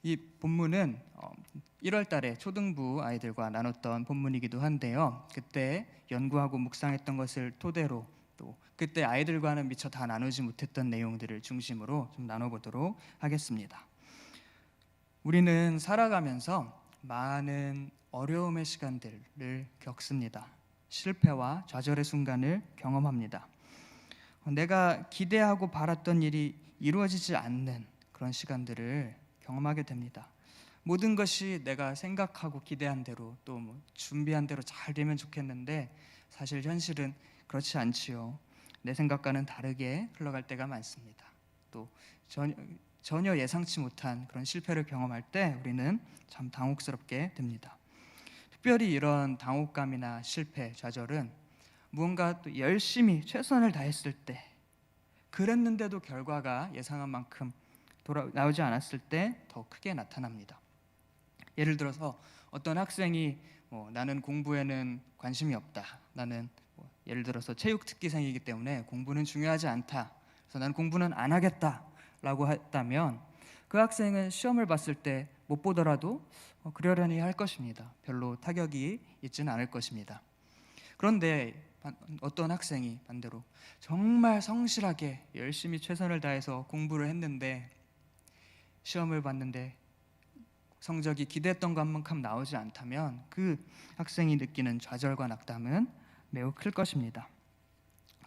이 본문은 1월 달에 초등부 아이들과 나눴던 본문이기도 한데요. 그때 연구하고 묵상했던 것을 토대로 또 그때 아이들과는 미처 다 나누지 못했던 내용들을 중심으로 좀 나눠보도록 하겠습니다. 우리는 살아가면서 많은 어려움의 시간들을 겪습니다. 실패와 좌절의 순간을 경험합니다. 내가 기대하고 바랐던 일이 이루어지지 않는 그런 시간들을 경험하게 됩니다. 모든 것이 내가 생각하고 기대한 대로 또 준비한 대로 잘 되면 좋겠는데 사실 현실은 그렇지 않지요. 내 생각과는 다르게 흘러갈 때가 많습니다. 또 전혀 예상치 못한 그런 실패를 경험할 때 우리는 참 당혹스럽게 됩니다. 특별히 이런 당혹감이나 실패, 좌절은 무언가 또 열심히 최선을 다했을 때 그랬는데도 결과가 예상한 만큼 나오지 않았을 때 더 크게 나타납니다. 예를 들어서 어떤 학생이 나는 공부에는 관심이 없다. 나는 예를 들어서 체육 특기생이기 때문에 공부는 중요하지 않다. 그래서 나는 공부는 안 하겠다 라고 했다면 그 학생은 시험을 봤을 때 못 보더라도 그러려니 할 것입니다. 별로 타격이 있지는 않을 것입니다. 그런데 어떤 학생이 반대로 정말 성실하게 열심히 최선을 다해서 공부를 했는데 시험을 봤는데 성적이 기대했던 것만큼 나오지 않다면 그 학생이 느끼는 좌절과 낙담은 매우 클 것입니다.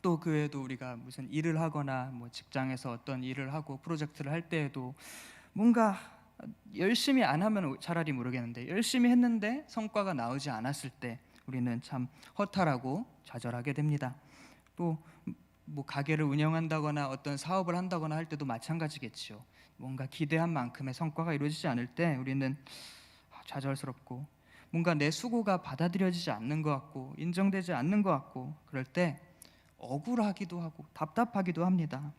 또 그 외에도 우리가 무슨 일을 하거나 직장에서 어떤 일을 하고 프로젝트를 할 때에도 뭔가 열심히 안 하면 차라리 모르겠는데 열심히 했는데 성과가 나오지 않았을 때 우리는 참 허탈하고 좌절하게 됩니다. 또 가게를 운영한다거나 어떤 사업을 한다거나 할 때도 마찬가지겠죠. 뭔가 기대한 만큼의 성과가 이루어지지 않을 때 우리는 좌절스럽고 뭔가 내 수고가 받아들여지지 않는 것 같고 인정되지 않는 것 같고 그럴 때 억울하기도 하고 답답하기도 합니다.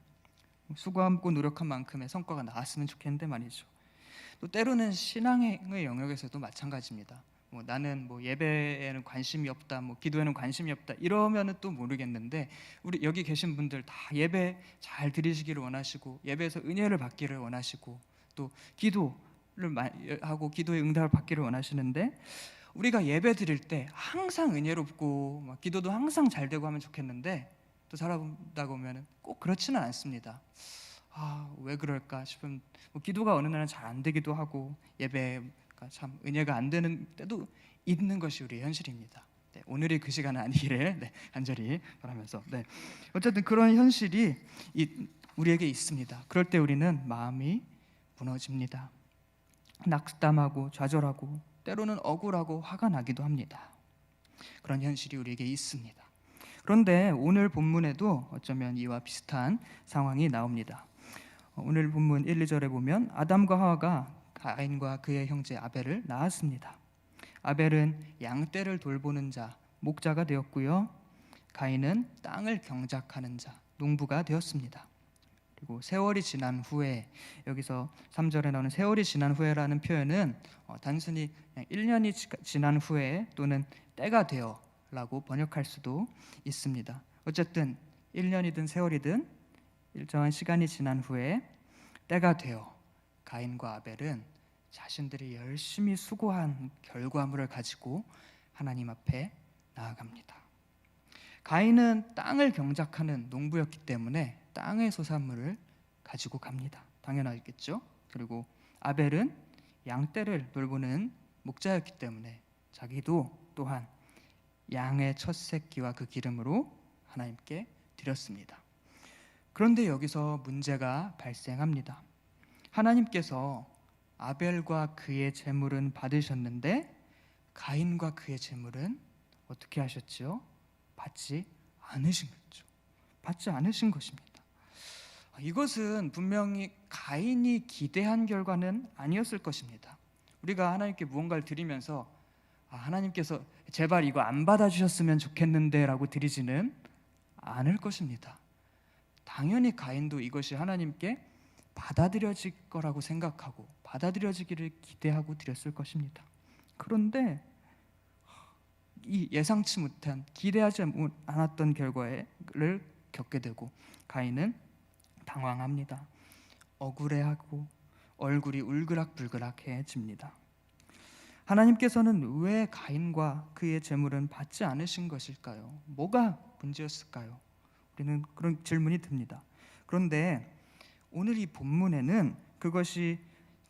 수고하고 노력한 만큼의 성과가 나왔으면 좋겠는데 말이죠. 또 때로는 신앙의 영역에서도 마찬가지입니다. 나는 예배에는 관심이 없다, 기도에는 관심이 없다 이러면은 또 모르겠는데 우리 여기 계신 분들 다 예배 잘 드리시기를 원하시고 예배에서 은혜를 받기를 원하시고 또 기도를 하고 기도의 응답을 받기를 원하시는데 우리가 예배 드릴 때 항상 은혜롭고 기도도 항상 잘 되고 하면 좋겠는데 또 살아보다 보면 꼭 그렇지는 않습니다. 왜 그럴까 싶은 기도가 어느 날은 잘 안 되기도 하고 예배가 참 은혜가 안 되는 때도 있는 것이 우리의 현실입니다. 네, 오늘이 그 시간은 아니기를 간절히 바라면서 어쨌든 그런 현실이 우리에게 있습니다. 그럴 때 우리는 마음이 무너집니다. 낙담하고 좌절하고 때로는 억울하고 화가 나기도 합니다. 그런 현실이 우리에게 있습니다. 그런데 오늘 본문에도 어쩌면 이와 비슷한 상황이 나옵니다. 오늘 본문 1, 2절에 보면 아담과 하와가 가인과 그의 형제 아벨을 낳았습니다. 아벨은 양떼를 돌보는 자, 목자가 되었고요. 가인은 땅을 경작하는 자, 농부가 되었습니다. 그리고 세월이 지난 후에, 여기서 3절에 나오는 세월이 지난 후에라는 표현은 단순히 1년이 지난 후에 또는 때가 되어 라고 번역할 수도 있습니다. 어쨌든 1년이든 세월이든 일정한 시간이 지난 후에 때가 되어 가인과 아벨은 자신들이 열심히 수고한 결과물을 가지고 하나님 앞에 나아갑니다. 가인은 땅을 경작하는 농부였기 때문에 땅의 소산물을 가지고 갑니다. 당연하겠죠. 그리고 아벨은 양떼를 돌보는 목자였기 때문에 자기도 또한 양의 첫 새끼와 그 기름으로 하나님께 드렸습니다. 그런데 여기서 문제가 발생합니다. 하나님께서 아벨과 그의 제물은 받으셨는데 가인과 그의 제물은 어떻게 하셨죠? 받지 않으신 거죠. 받지 않으신 것입니다. 이것은 분명히 가인이 기대한 결과는 아니었을 것입니다. 우리가 하나님께 무언가를 드리면서 하나님께서 제발 이거 안 받아주셨으면 좋겠는데 라고 드리지는 않을 것입니다. 당연히 가인도 이것이 하나님께 받아들여질 거라고 생각하고 받아들여지기를 기대하고 드렸을 것입니다. 그런데 이 예상치 못한 기대하지 않았던 결과를 겪게 되고 가인은 당황합니다. 억울해하고 얼굴이 울그락불그락해집니다. 하나님께서는 왜 가인과 그의 재물은 받지 않으신 것일까요? 뭐가 문제였을까요? 우리는 그런 질문이 듭니다. 그런데 오늘 이 본문에는 그것이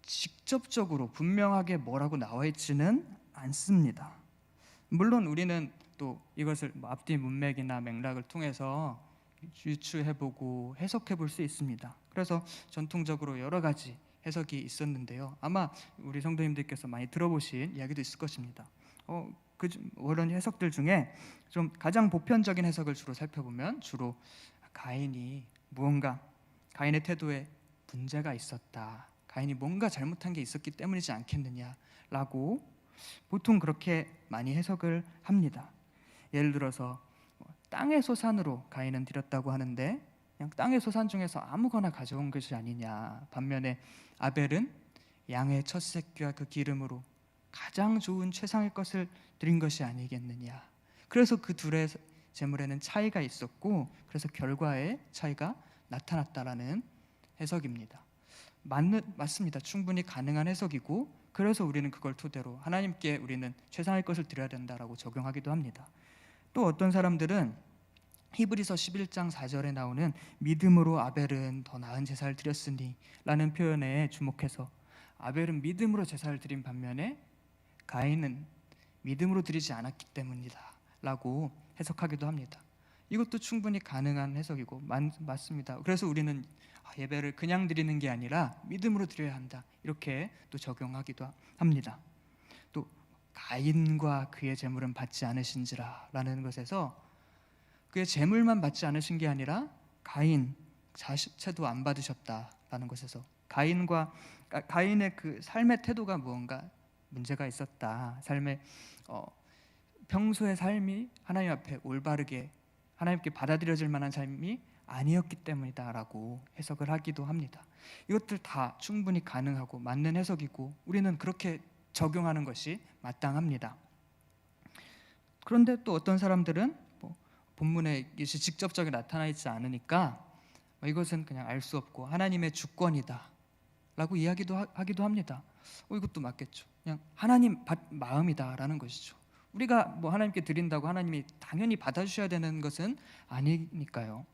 직접적으로 분명하게 뭐라고 나와 있지는 않습니다. 물론 우리는 또 이것을 앞뒤 문맥이나 맥락을 통해서 유추해보고 해석해볼 수 있습니다. 그래서 전통적으로 여러 가지 해석이 있었는데요. 아마 우리 성도님들께서 많이 들어보신 이야기도 있을 것입니다. 그런 해석들 중에 좀 가장 보편적인 해석을 주로 살펴보면 주로 가인의 태도에 문제가 있었다. 가인이 뭔가 잘못한 게 있었기 때문이지 않겠느냐라고 보통 그렇게 많이 해석을 합니다. 예를 들어서 땅의 소산으로 가인은 드렸다고 하는데 그냥 땅의 소산 중에서 아무거나 가져온 것이 아니냐. 반면에 아벨은 양의 첫 새끼와 그 기름으로 가장 좋은 최상의 것을 드린 것이 아니겠느냐. 그래서 그 둘의 재물에는 차이가 있었고 그래서 결과에 차이가 나타났다라는 해석입니다. 맞습니다. 충분히 가능한 해석이고 그래서 우리는 그걸 토대로 하나님께 우리는 최상의 것을 드려야 된다라고 적용하기도 합니다. 또 어떤 사람들은 히브리서 11장 4절에 나오는 믿음으로 아벨은 더 나은 제사를 드렸으니 라는 표현에 주목해서 아벨은 믿음으로 제사를 드린 반면에 가인은 믿음으로 드리지 않았기 때문이다 라고 해석하기도 합니다. 이것도 충분히 가능한 해석이고 맞습니다. 그래서 우리는 예배를 그냥 드리는 게 아니라 믿음으로 드려야 한다 이렇게 또 적용하기도 합니다. 또 가인과 그의 재물은 받지 않으신지라 라는 것에서 그의 재물만 받지 않으신 게 아니라 가인 자체도 안 받으셨다라는 것에서 가인의 그 삶의 태도가 무언가 문제가 있었다. 평소의 삶이 하나님 앞에 올바르게 하나님께 받아들여질 만한 삶이 아니었기 때문이다라고 해석을 하기도 합니다. 이것들 다 충분히 가능하고 맞는 해석이고 우리는 그렇게 적용하는 것이 마땅합니다. 그런데 또 어떤 사람들은 본문에 이것이 직접적으로 나타나 있지 않으니까 이것은 그냥 알 수 없고 하나님의 주권이다 라고 하기도 합니다. 이것도 맞겠죠. 그냥 하나님 마음이다 라는 것이죠. 우리가 하나님께 드린다고 하나님이 당연히 받아주셔야 되는 것은 아니니까요.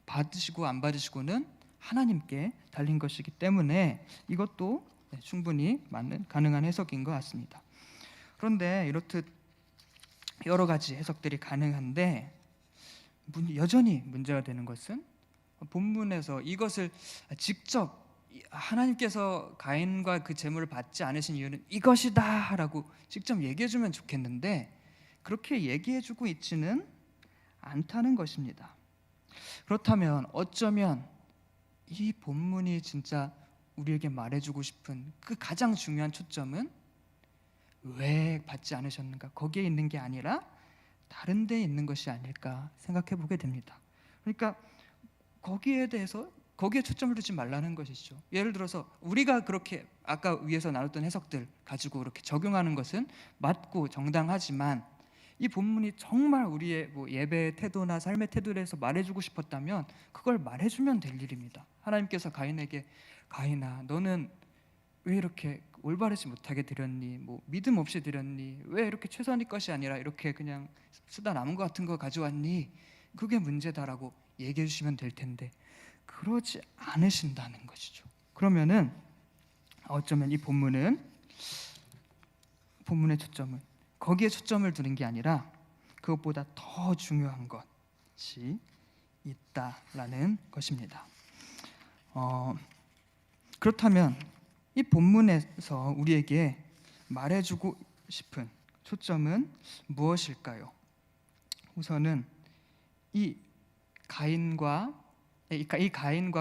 받으시고 안 받으시고는 하나님께 달린 것이기 때문에 이것도 충분히 맞는 가능한 해석인 것 같습니다. 그런데 이렇듯 여러 가지 해석들이 가능한데 여전히 문제가 되는 것은 본문에서 이것을 직접 하나님께서 가인과 그 재물을 받지 않으신 이유는 이것이다 라고 직접 얘기해주면 좋겠는데 그렇게 얘기해주고 있지는 않다는 것입니다. 그렇다면 어쩌면 이 본문이 진짜 우리에게 말해주고 싶은 그 가장 중요한 초점은 왜 받지 않으셨는가 거기에 있는 게 아니라 다른 데에 있는 것이 아닐까 생각해 보게 됩니다. 그러니까 거기에 초점을 두지 말라는 것이죠. 예를 들어서 우리가 그렇게 아까 위에서 나눴던 해석들 가지고 그렇게 적용하는 것은 맞고 정당하지만 이 본문이 정말 우리의 예배의 태도나 삶의 태도에 대해서 말해주고 싶었다면 그걸 말해주면 될 일입니다. 하나님께서 가인에게 가인아 너는 왜 이렇게 올바르지 못하게 드렸니? 믿음 없이 드렸니? 왜 이렇게 최선의 것이 아니라 이렇게 그냥 쓰다 남은 것 같은 거 가져왔니? 그게 문제다라고 얘기해 주시면 될 텐데 그러지 않으신다는 것이죠. 그러면은 어쩌면 이 본문의 초점은 거기에 초점을 두는 게 아니라 그것보다 더 중요한 것이 있다라는 것입니다. 그렇다면 이 본문에서 우리에게 말해주고 싶은 초점은 무엇일까요? 우선은 이 가인과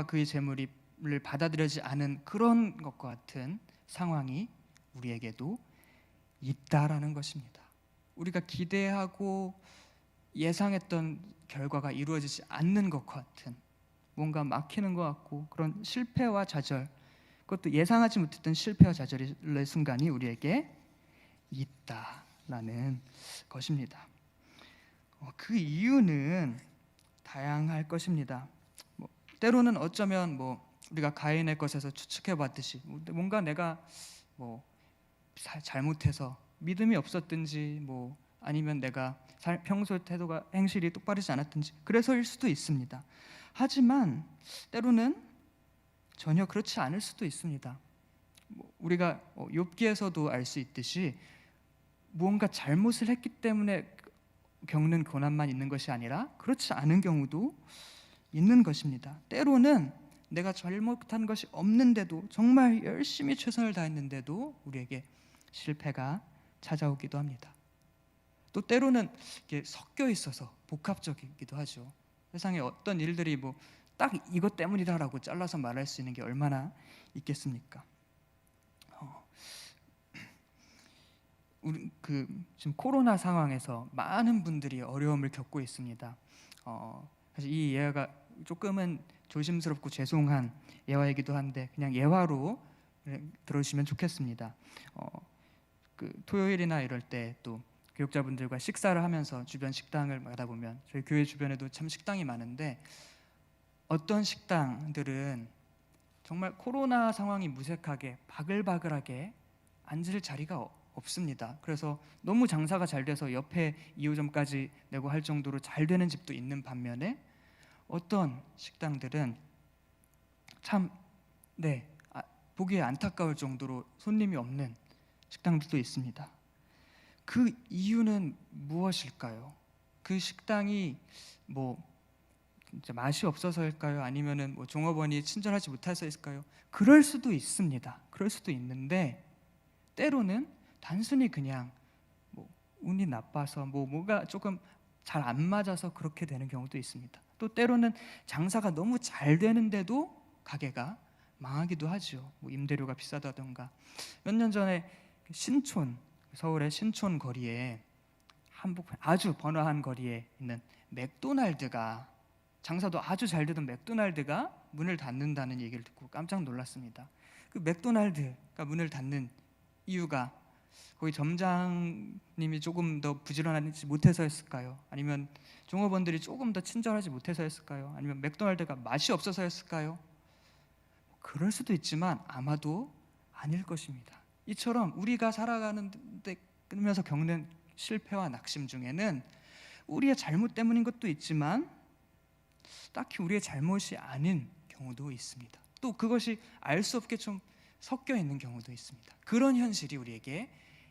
그의 재물을 받아들여지지 않은 그런 것과 같은 상황이 우리에게도 있다라는 것입니다. 우리가 기대하고 예상했던 결과가 이루어지지 않는 것과 같은 뭔가 막히는 것 같고 그런 실패와 좌절 그것도 예상하지 못했던 실패와 좌절의 순간이 우리에게 있다라는 것입니다. 그 이유는 다양할 것입니다. 때로는 어쩌면 우리가 가인의 것에서 추측해 봤듯이 뭔가 내가 뭐 잘못해서 믿음이 없었든지 뭐 아니면 내가 평소 태도가 행실이 똑바르지 않았든지 그래서일 수도 있습니다. 하지만 때로는 전혀 그렇지 않을 수도 있습니다. 우리가 욥기에서도 알 수 있듯이 무언가 잘못을 했기 때문에 겪는 고난만 있는 것이 아니라 그렇지 않은 경우도 있는 것입니다. 때로는 내가 잘못한 것이 없는데도 정말 열심히 최선을 다했는데도 우리에게 실패가 찾아오기도 합니다. 또 때로는 이게 섞여 있어서 복합적이기도 하죠. 세상에 어떤 일들이 뭐 딱 이것 때문이다라고 잘라서 말할 수 있는 게 얼마나 있겠습니까? 우리 지금 코로나 상황에서 많은 분들이 어려움을 겪고 있습니다. 사실 이 예화가 조금은 조심스럽고 죄송한 예화이기도 한데 그냥 예화로 들어주시면 좋겠습니다. 토요일이나 이럴 때 또 교육자분들과 식사를 하면서 주변 식당을 가다 보면 저희 교회 주변에도 참 식당이 많은데 어떤 식당들은 정말 코로나 상황이 무색하게 바글바글하게 앉을 자리가 없습니다. 그래서 너무 장사가 잘 돼서 옆에 2호점까지 내고 할 정도로 잘 되는 집도 있는 반면에 어떤 식당들은 참 보기에 안타까울 정도로 손님이 없는 식당들도 있습니다. 그 이유는 무엇일까요? 그 식당이 뭐 진짜 맛이 없어서일까요? 아니면은 뭐 종업원이 친절하지 못해서일까요? 그럴 수도 있습니다. 그럴 수도 있는데 때로는 단순히 그냥 뭐 운이 나빠서 뭐가 조금 잘 안 맞아서 그렇게 되는 경우도 있습니다. 또 때로는 장사가 너무 잘 되는데도 가게가 망하기도 하죠. 뭐 임대료가 비싸다던가. 몇 년 전에 신촌, 서울의 신촌 거리에 아주 번화한 거리에 있는 맥도날드가 장사도 아주 잘 되던 맥도날드가 문을 닫는다는 얘기를 듣고 깜짝 놀랐습니다. 그 맥도날드가 문을 닫는 이유가 거기 점장님이 조금 더 부지런하지 못해서였을까요? 아니면 종업원들이 조금 더 친절하지 못해서였을까요? 아니면 맥도날드가 맛이 없어서였을까요? 그럴 수도 있지만 아마도 아닐 것입니다. 이처럼 우리가 살아가면서 겪는 실패와 낙심 중에는 우리의 잘못 때문인 것도 있지만 딱히 우리의 잘못이 아닌 경우도 있습니다. 또 그것이 알 수 없게 좀 섞여 있는 경우도 있습니다. 그런 현실이 우리에게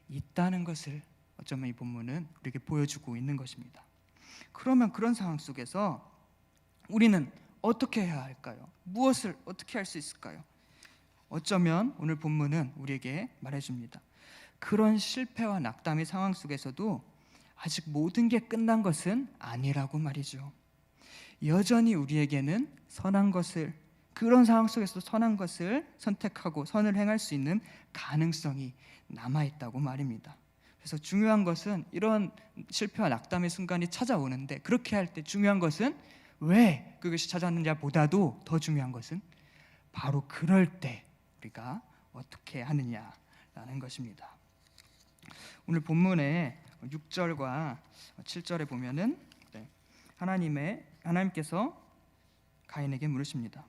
있다는 것을 어쩌면 이 본문은 우리에게 보여주고 있는 것입니다. 그러면 그런 상황 속에서 우리는 어떻게 해야 할까요? 무엇을 어떻게 할 수 있을까요? 어쩌면 오늘 본문은 우리에게 말해줍니다. 그런 실패와 낙담의 상황 속에서도 아직 모든 게 끝난 것은 아니라고 말이죠. 여전히 우리에게는 선한 것을, 그런 상황 속에서 선한 것을 선택하고 선을 행할 수 있는 가능성이 남아있다고 말입니다. 그래서 중요한 것은 이런 실패와 낙담의 순간이 찾아오는데 그렇게 할 때 중요한 것은 왜 그것이 찾아왔느냐보다도 더 중요한 것은 바로 그럴 때 우리가 어떻게 하느냐라는 것입니다. 오늘 본문의 6절과 7절에 보면은 하나님께서 가인에게 물으십니다.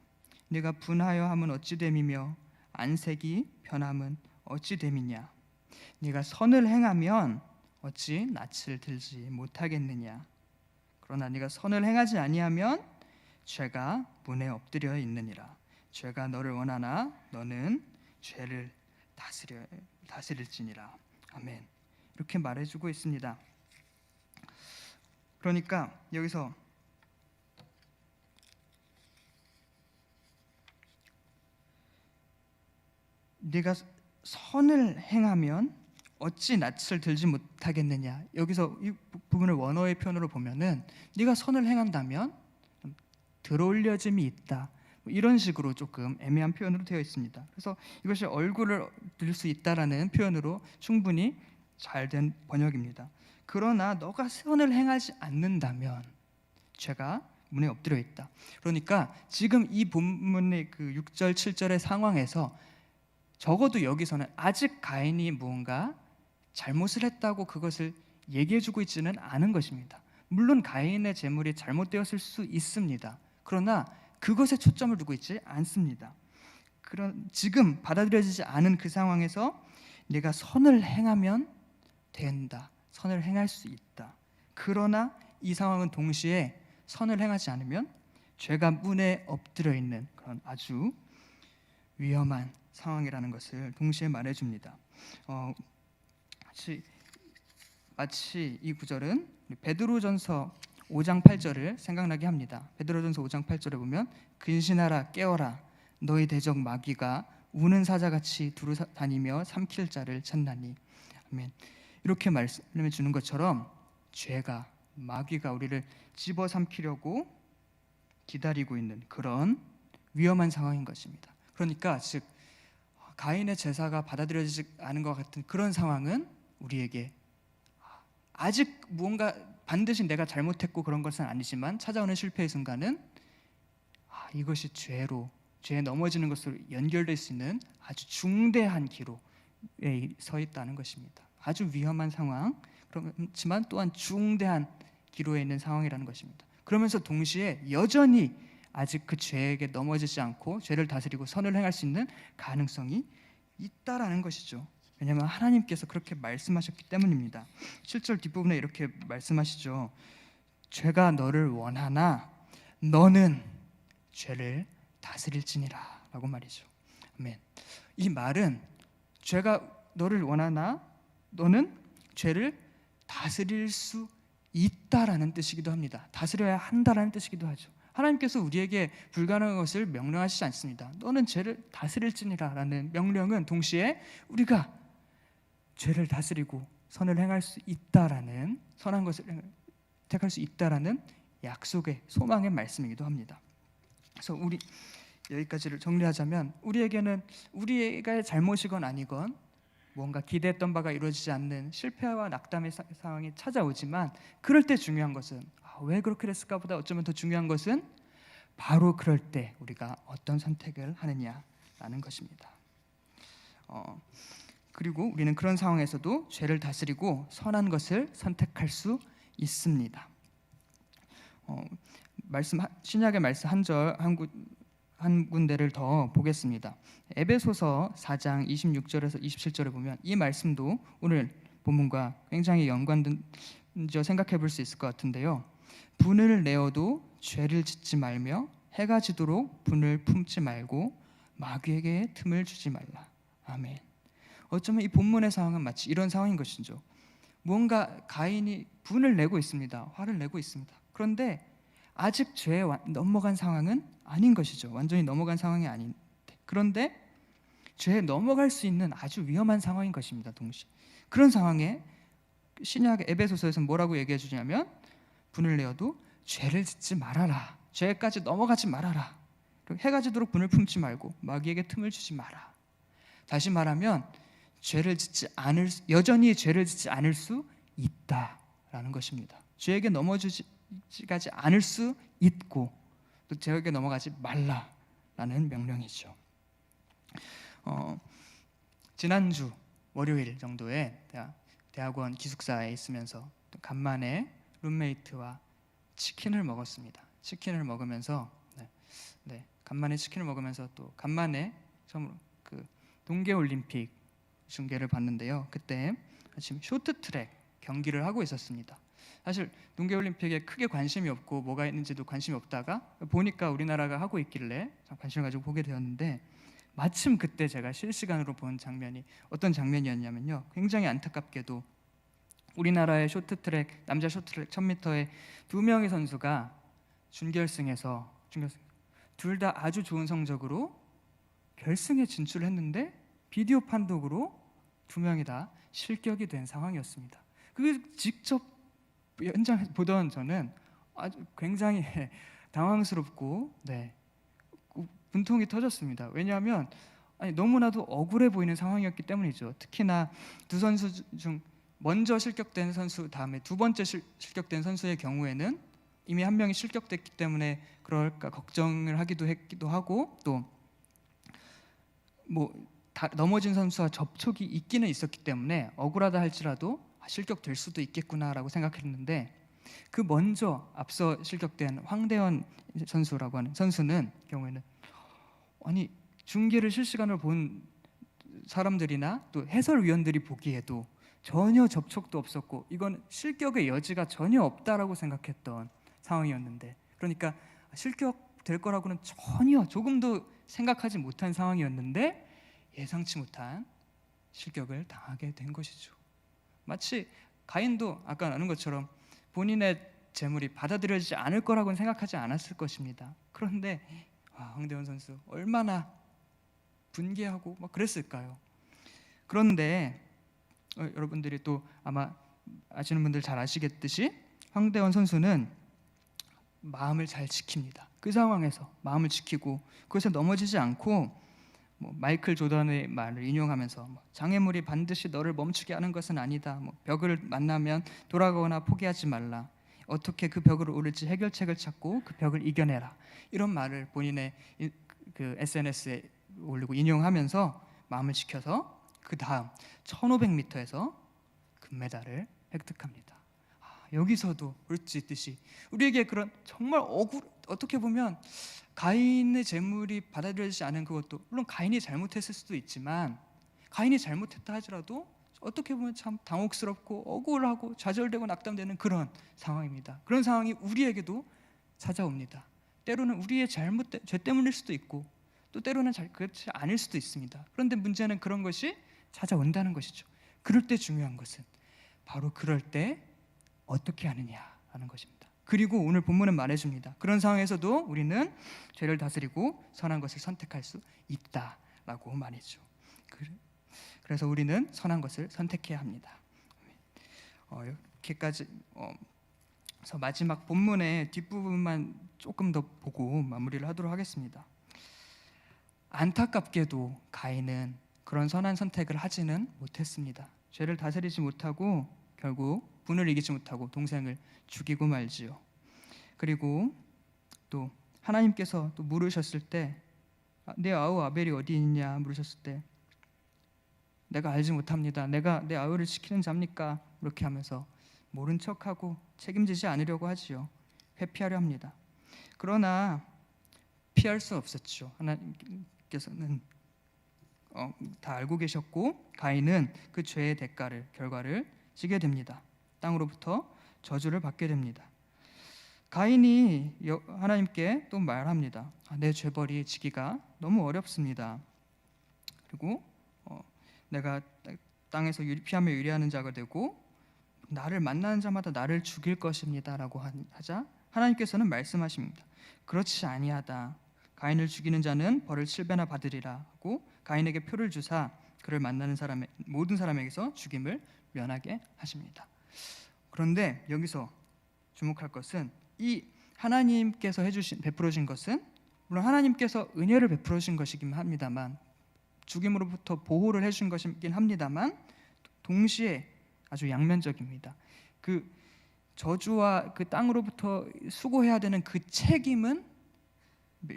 네가 분하여 함은 어찌 됨이며 안색이 변함은 어찌 됨이냐? 네가 선을 행하면 어찌 낯을 들지 못하겠느냐? 그러나 네가 선을 행하지 아니하면 죄가 문에 엎드려 있느니라. 죄가 너를 원하나 너는 죄를 다스릴지니라. 아멘. 이렇게 말해주고 있습니다. 그러니까 여기서 네가 선을 행하면 어찌 낯을 들지 못하겠느냐. 여기서 이 부분을 원어의 표현으로 보면은 네가 선을 행한다면 들어올려짐이 있다, 이런 식으로 조금 애매한 표현으로 되어 있습니다. 그래서 이것이 얼굴을 들 수 있다라는 표현으로 충분히 잘된 번역입니다. 그러나 너가 선을 행하지 않는다면 죄가 문에 엎드려 있다. 그러니까 지금 이 본문의 그 6절 7절의 상황에서 적어도 여기서는 아직 가인이 무언가 잘못을 했다고 그것을 얘기해주고 있지는 않은 것입니다. 물론 가인의 재물이 잘못되었을 수 있습니다. 그러나 그것에 초점을 두고 있지 않습니다. 그런 지금 받아들여지지 않은 그 상황에서 내가 선을 행하면 된다. 선을 행할 수 있다. 그러나 이 상황은 동시에 선을 행하지 않으면 죄가 문에 엎드려 있는 그런 아주 위험한 상황이라는 것을 동시에 말해줍니다. 마치 이 구절은 베드로전서 5장 8절을 생각나게 합니다. 베드로전서 5장 8절에 보면 근신하라 깨어라 너희 대적 마귀가 우는 사자같이 두루 다니며 삼킬 자를 찾나니. 아멘. 이렇게 말씀해 주는 것처럼 죄가 마귀가 우리를 집어삼키려고 기다리고 있는 그런 위험한 상황인 것입니다. 그러니까 즉 가인의 제사가 받아들여지지 않은 것 같은 그런 상황은 우리에게 아직 무언가 반드시 내가 잘못했고 그런 것은 아니지만 찾아오는 실패의 순간은 이것이 죄에 넘어지는 것으로 연결될 수 있는 아주 중대한 기로에 서 있다는 것입니다. 아주 위험한 상황, 그렇지만 또한 중대한 기로에 있는 상황이라는 것입니다. 그러면서 동시에 여전히 아직 그 죄에게 넘어지지 않고 죄를 다스리고 선을 행할 수 있는 가능성이 있다라는 것이죠. 왜냐하면 하나님께서 그렇게 말씀하셨기 때문입니다. 7절 뒷부분에 이렇게 말씀하시죠. 죄가 너를 원하나 너는 죄를 다스릴지니라 라고 말이죠. 아멘. 이 말은 죄가 너를 원하나 너는 죄를 다스릴 수 있다라는 뜻이기도 합니다. 다스려야 한다라는 뜻이기도 하죠. 하나님께서 우리에게 불가능한 것을 명령하시지 않습니다. 너는 죄를 다스릴지니라 라는 명령은 동시에 우리가 죄를 다스리고 선을 행할 수 있다라는, 선한 것을 택할 수 있다라는 약속의 소망의 말씀이기도 합니다. 그래서 우리 여기까지를 정리하자면 우리에게는 우리가 잘못이건 아니건 뭔가 기대했던 바가 이루어지지 않는 실패와 낙담의 상황이 찾아오지만 그럴 때 중요한 것은 왜 그렇게 됐을까 보다 어쩌면 더 중요한 것은 바로 그럴 때 우리가 어떤 선택을 하느냐라는 것입니다. 그리고 우리는 그런 상황에서도 죄를 다스리고 선한 것을 선택할 수 있습니다. 신약의 말씀 한 군데를 더 보겠습니다. 에베소서 4장 26절에서 27절에 보면 이 말씀도 오늘 본문과 굉장히 연관되어 생각해 볼 수 있을 것 같은데요. 분을 내어도 죄를 짓지 말며 해가 지도록 분을 품지 말고 마귀에게 틈을 주지 말라. 아멘. 어쩌면 이 본문의 상황은 마치 이런 상황인 것이죠. 무언가 가인이 분을 내고 있습니다. 화를 내고 있습니다. 그런데 아직 죄에 넘어간 상황은 아닌 것이죠. 완전히 넘어간 상황이 아닌데, 그런데 죄에 넘어갈 수 있는 아주 위험한 상황인 것입니다. 동시에 그런 상황에 신약 에베소서에서 뭐라고 얘기해 주냐면 분을 내어도 죄를 짓지 말아라. 죄까지 넘어가지 말아라. 그리고 해가 지도록 분을 품지 말고 마귀에게 틈을 주지 마라. 다시 말하면 여전히 죄를 짓지 않을 수 있다라는 것입니다. 죄에게 넘어가지 않을 수 있고 또 죄에게 넘어가지 말라라는 명령이죠. 지난주 월요일 정도에 대학원 기숙사에 있으면서 간만에 룸메이트와 치킨을 먹었습니다. 치킨을 먹으면서 간만에 치킨을 먹으면서 또 간만에 처음으로 그 동계올림픽 중계를 봤는데요. 그때 지금 쇼트트랙 경기를 하고 있었습니다. 사실 동계올림픽에 크게 관심이 없고 뭐가 있는지도 관심이 없다가 보니까 우리나라가 하고 있길래 관심을 가지고 보게 되었는데 마침 그때 제가 실시간으로 본 장면이 어떤 장면이었냐면요. 굉장히 안타깝게도 우리나라의 쇼트트랙 남자 쇼트트랙 1000m의 두 명의 선수가 준결승에서 둘 다 아주 좋은 성적으로 결승에 진출했는데 비디오 판독으로 두 명이 다 실격이 된 상황이었습니다. 그게 직접 현장에서 보던 저는 아주 굉장히 당황스럽고 분통이 터졌습니다. 왜냐하면 너무나도 억울해 보이는 상황이었기 때문이죠. 특히나 두 선수 중 먼저 실격된 선수 다음에 두 번째 실격된 선수의 경우에는 이미 한 명이 실격됐기 때문에 그럴까 걱정을 하기도 하고 또 넘어진 선수와 접촉이 있기는 있었기 때문에 억울하다 할지라도 실격될 수도 있겠구나라고 생각했는데 그 먼저 앞서 실격된 황대현 선수라고 하는 선수는 경우에는 중계를 실시간으로 본 사람들이나 또 해설위원들이 보기에도 전혀 접촉도 없었고 이건 실격의 여지가 전혀 없다라고 생각했던 상황이었는데, 그러니까 실격될 거라고는 전혀 조금도 생각하지 못한 상황이었는데 예상치 못한 실격을 당하게 된 것이죠. 마치 가인도 아까 나눈 것처럼 본인의 재물이 받아들여지지 않을 거라고는 생각하지 않았을 것입니다. 그런데 황대원 선수 얼마나 분개하고 막 그랬을까요? 그런데 여러분들이 또 아마 아시는 분들 잘 아시겠듯이 황대원 선수는 마음을 잘 지킵니다. 그 상황에서 마음을 지키고 그것에 넘어지지 않고 마이클 조던의 말을 인용하면서 장애물이 반드시 너를 멈추게 하는 것은 아니다. 벽을 만나면 돌아가거나 포기하지 말라. 어떻게 그 벽을 오를지 해결책을 찾고 그 벽을 이겨내라. 이런 말을 본인의 그 SNS에 올리고 인용하면서 마음을 지켜서 그 다음 1500m에서 금메달을 획득합니다. 여기서도 볼수 우리에게 그런 정말 어떻게 보면 가인의 재물이 받아들여지지 않은 그것도 물론 가인이 잘못했을 수도 있지만, 가인이 잘못했다 하더라도 어떻게 보면 참 당혹스럽고 억울하고 좌절되고 낙담되는 그런 상황입니다. 그런 상황이 우리에게도 찾아옵니다. 때로는 우리의 죄 때문일 수도 있고 또 때로는 그렇지 않을 수도 있습니다. 그런데 문제는 그런 것이 찾아온다는 것이죠. 그럴 때 중요한 것은 바로 그럴 때 어떻게 하느냐라는 것입니다. 그리고 오늘 본문은 말해줍니다. 그런 상황에서도 우리는 죄를 다스리고 선한 것을 선택할 수 있다라고 말이죠. 그래서 우리는 선한 것을 선택해야 합니다. 이렇게까지 그래서 마지막 본문의 뒷부분만 조금 더 보고 마무리를 하도록 하겠습니다. 안타깝게도 가인은 그런 선한 선택을 하지는 못했습니다. 죄를 다스리지 못하고 결국 분을 이기지 못하고 동생을 죽이고 말지요. 그리고 또 하나님께서 또 물으셨을 때 내 아우 아벨이 어디 있냐 물으셨을 때 내가 알지 못합니다. 내가 내 아우를 지키는 자입니까? 이렇게 하면서 모른 척하고 책임지지 않으려고 하지요. 회피하려 합니다. 그러나 피할 수 없었죠. 하나님께서는 다 알고 계셨고 가인은 그 죄의 결과를 지게 됩니다. 땅으로부터 저주를 받게 됩니다. 가인이 하나님께 또 말합니다. 내 죄벌이 지기가 너무 어렵습니다. 그리고 내가 땅에서 피하며 유리하는 자가 되고 나를 만나는 자마다 나를 죽일 것입니다 라고 하자 하나님께서는 말씀하십니다. 그렇지 아니하다. 가인을 죽이는 자는 벌을 7배나 받으리라 하고 가인에게 표를 주사 그를 만나는 모든 사람에게서 죽임을 면하게 하십니다. 그런데 여기서 주목할 것은 이 하나님께서 베풀어진 것은 물론 하나님께서 은혜를 베풀어진 것이긴 합니다만, 죽임으로부터 보호를 해준 것이긴 합니다만 동시에 아주 양면적입니다. 그 저주와 그 땅으로부터 수고해야 되는 그 책임은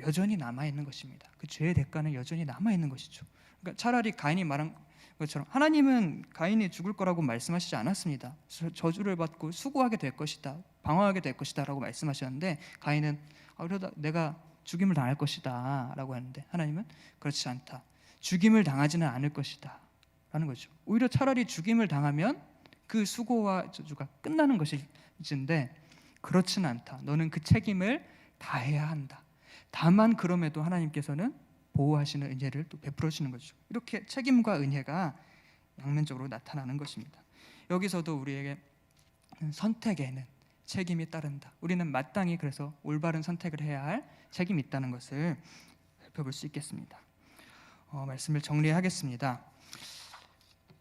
여전히 남아있는 것입니다. 그 죄의 대가는 여전히 남아있는 것이죠. 그러니까 차라리 가인이 말한 것처럼 하나님은 가인이 죽을 거라고 말씀하시지 않았습니다. 저주를 받고 수고하게 될 것이다, 방황하게 될 것이다 라고 말씀하셨는데 가인은 그러다 내가 죽임을 당할 것이다 라고 하는데 하나님은 그렇지 않다. 죽임을 당하지는 않을 것이다 라는 거죠. 오히려 차라리 죽임을 당하면 그 수고와 저주가 끝나는 것인데 그렇지는 않다. 너는 그 책임을 다해야 한다. 다만 그럼에도 하나님께서는 보호하시는 은혜를 또 베풀어 주시는 거죠. 이렇게 책임과 은혜가 양면적으로 나타나는 것입니다. 여기서도 우리에게 선택에는 책임이 따른다. 우리는 마땅히 그래서 올바른 선택을 해야 할 책임이 있다는 것을 살펴볼 수 있겠습니다. 말씀을 정리하겠습니다.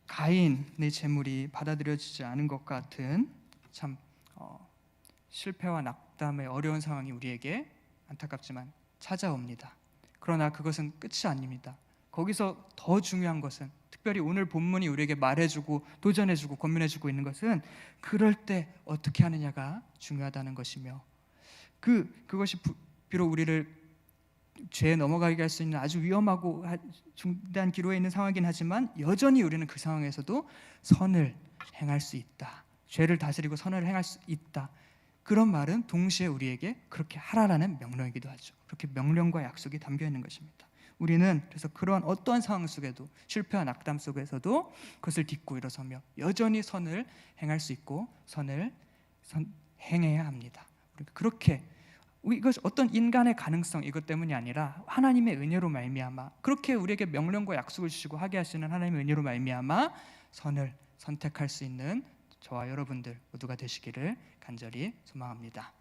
가인의 재물이 받아들여지지 않은 것 같은 참 실패와 낙담의 어려운 상황이 우리에게 안타깝지만 찾아옵니다. 그러나 그것은 끝이 아닙니다. 거기서 더 중요한 것은 특별히 오늘 본문이 우리에게 말해주고 도전해주고 권면해주고 있는 것은 그럴 때 어떻게 하느냐가 중요하다는 것이며 그것이 비록 우리를 죄에 넘어가게 할 수 있는 아주 위험하고 중대한 기로에 있는 상황이긴 하지만 여전히 우리는 그 상황에서도 선을 행할 수 있다. 죄를 다스리고 선을 행할 수 있다. 그런 말은 동시에 우리에게 그렇게 하라라는 명령이기도 하죠. 그렇게 명령과 약속이 담겨 있는 것입니다. 우리는 그래서 그런 어떠한 상황 속에도, 실패와 낙담 속에서도 그것을 딛고 일어서며 여전히 선을 행할 수 있고 선을 행해야 합니다. 우리가 그렇게, 이것 어떤 인간의 가능성 이것 때문이 아니라 하나님의 은혜로 말미암아, 그렇게 우리에게 명령과 약속을 주시고 하게 하시는 하나님의 은혜로 말미암아 선을 선택할 수 있는 저와 여러분들 모두가 되시기를 간절히 소망합니다.